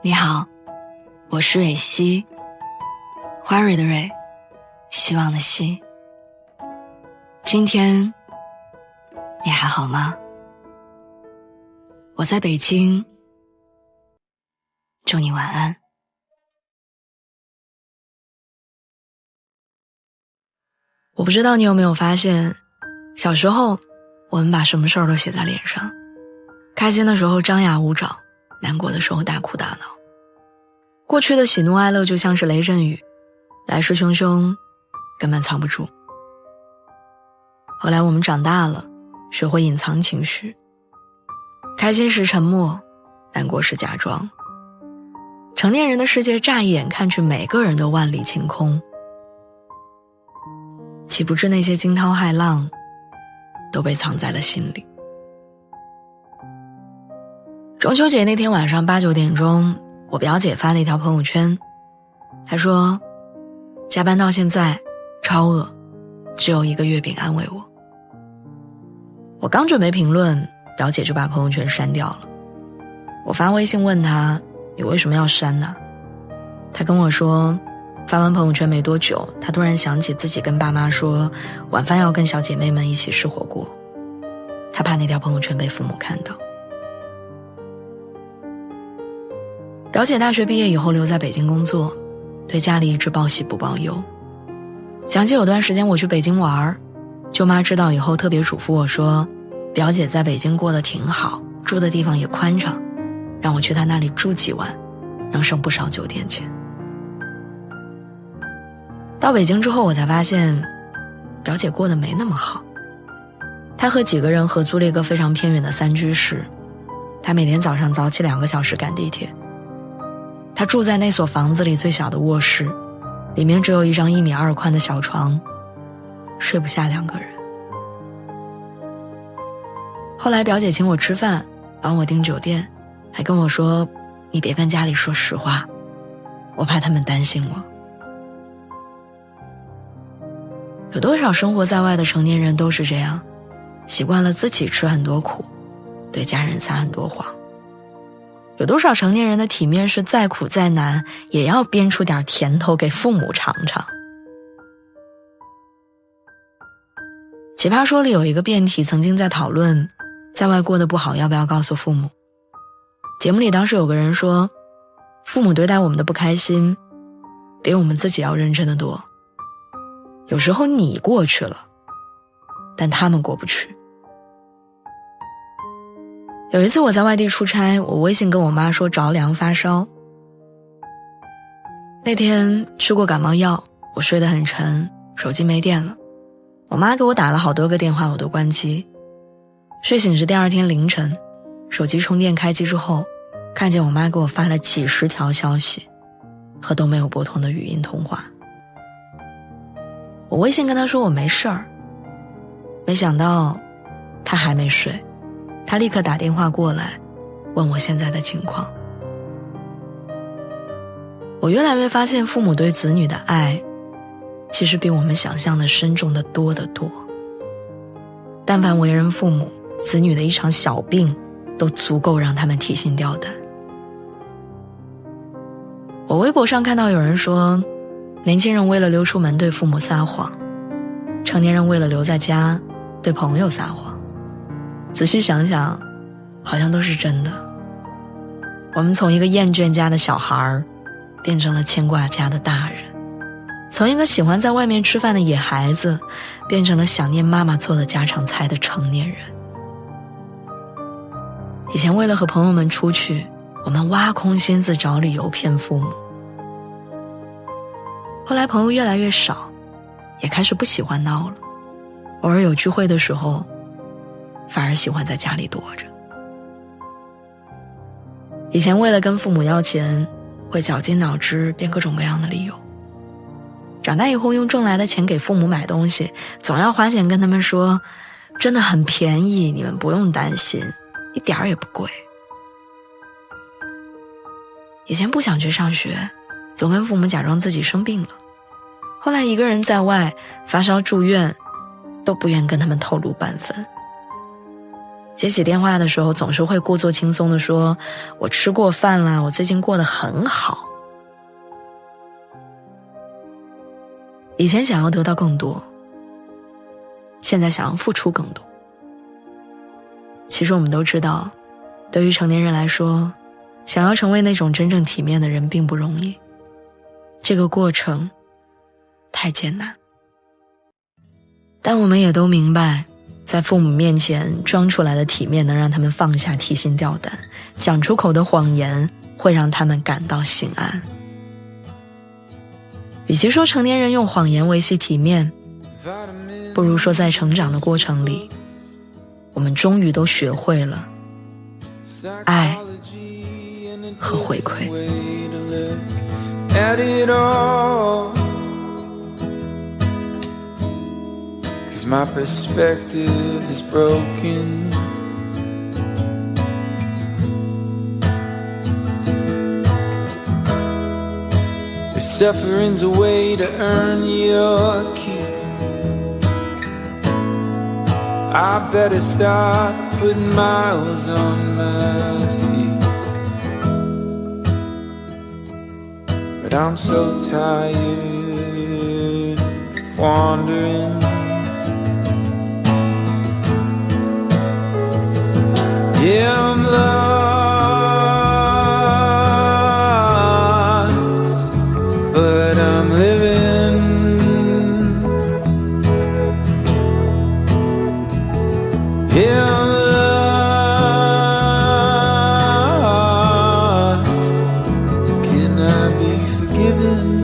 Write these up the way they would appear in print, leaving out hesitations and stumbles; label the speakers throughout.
Speaker 1: 你好，我是蕊希，花蕊的蕊，希望的希。今天你还好吗？我在北京，祝你晚安。我不知道你有没有发现，小时候我们把什么事儿都写在脸上，开心的时候张牙舞爪，难过的时候大哭大闹。过去的喜怒哀乐就像是雷阵雨，来势汹汹，根本藏不住。后来我们长大了，学会隐藏情绪，开心时沉默，难过时假装。成年人的世界乍一眼看去每个人都万里晴空，岂不知那些惊涛骇浪都被藏在了心里。中秋节那天晚上8、9点钟，我表姐发了一条朋友圈，她说加班到现在超饿，只有1个月饼安慰我。我刚准备评论，表姐就把朋友圈删掉了。我发微信问她，你为什么要删呢？她跟我说，发完朋友圈没多久，她突然想起自己跟爸妈说晚饭要跟小姐妹们一起吃火锅，她怕那条朋友圈被父母看到。表姐大学毕业以后留在北京工作，对家里一直报喜不报忧。想起有段时间我去北京玩，舅妈知道以后特别嘱咐我说，表姐在北京过得挺好，住的地方也宽敞，让我去她那里住几晚，能省不少酒店钱。到北京之后我才发现，表姐过得没那么好。她和几个人合租了一个非常偏远的3居室，她每天早上早起2个小时赶地铁。她住在那所房子里最小的卧室，里面只有一张1.2米宽的小床，睡不下2个人。后来表姐请我吃饭，帮我订酒店，还跟我说，你别跟家里说实话，我怕他们担心我。有多少生活在外的成年人都是这样，习惯了自己吃很多苦，对家人撒很多谎。有多少成年人的体面是再苦再难，也要编出点甜头给父母尝尝。奇葩说里有一个辩题曾经在讨论，在外过得不好要不要告诉父母。节目里当时有个人说，父母对待我们的不开心比我们自己要认真的多，有时候你过去了，但他们过不去。有一次我在外地出差，我微信跟我妈说着凉发烧。那天吃过感冒药，我睡得很沉，手机没电了。我妈给我打了好多个电话，我都关机。睡醒是第2天凌晨，手机充电开机之后，看见我妈给我发了几10条消息和都没有拨通的语音通话。我微信跟她说我没事儿，没想到她还没睡，她立刻打电话过来问我现在的情况。我越来越发现，父母对子女的爱其实比我们想象的深重得多得多。但凡为人父母，子女的一场小病都足够让他们提心吊胆。我微博上看到有人说，年轻人为了溜出门对父母撒谎，成年人为了留在家对朋友撒谎。仔细想想，好像都是真的。我们从一个厌倦家的小孩变成了牵挂家的大人，从一个喜欢在外面吃饭的野孩子变成了想念妈妈做的家常菜的成年人。以前为了和朋友们出去，我们挖空心思找理由骗父母。后来朋友越来越少，也开始不喜欢闹了，偶尔有聚会的时候反而喜欢在家里躲着。以前为了跟父母要钱，会绞尽脑汁编各种各样的理由。长大以后用挣来的钱给父母买东西，总要花钱跟他们说，真的很便宜，你们不用担心，一点儿也不贵。以前不想去上学，总跟父母假装自己生病了，后来一个人在外发烧住院，都不愿跟他们透露半分。接起电话的时候总是会故作轻松地说，我吃过饭啦，我最近过得很好。以前想要得到更多，现在想要付出更多。其实我们都知道，对于成年人来说，想要成为那种真正体面的人并不容易，这个过程太艰难。但我们也都明白，在父母面前装出来的体面能让他们放下提心吊胆，讲出口的谎言会让他们感到心安。与其说成年人用谎言维系体面，不如说在成长的过程里，我们终于都学会了爱和回馈。
Speaker 2: My perspective is broken. If suffering's a way to earn your keep, I better start putting miles on my feet. But I'm so tired of wandering. Yeah, I'm lost, but I'm living. Yeah, I'm lost. Can I be forgiven?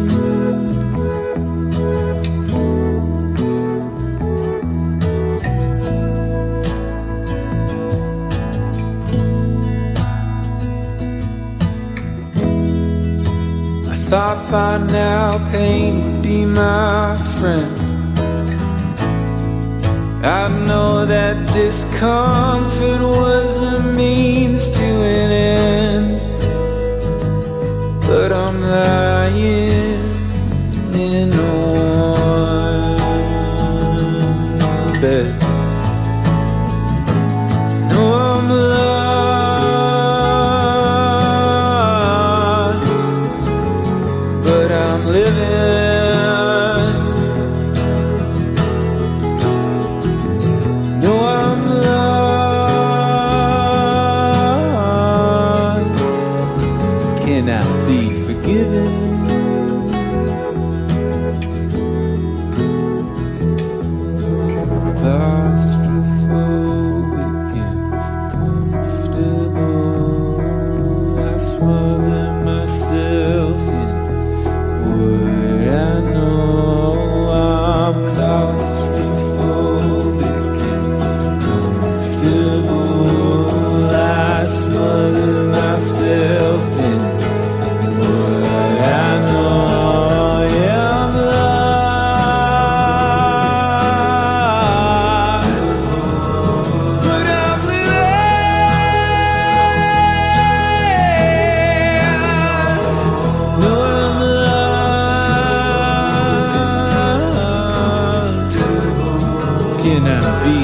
Speaker 2: Thought by now pain would be my friend. I know that discomfort was a means to an end, but I'm lying in a warm bed. No, I'm but I'm living. No, I'm lost. Can I be forgiven? Claustrophobic and comfortable, I smother myself in what I know. I'm claustrophobic and comfortable, I smother myself in what I know. Yeah, I'm lost, but I'm living. No, I'm lost. Can I be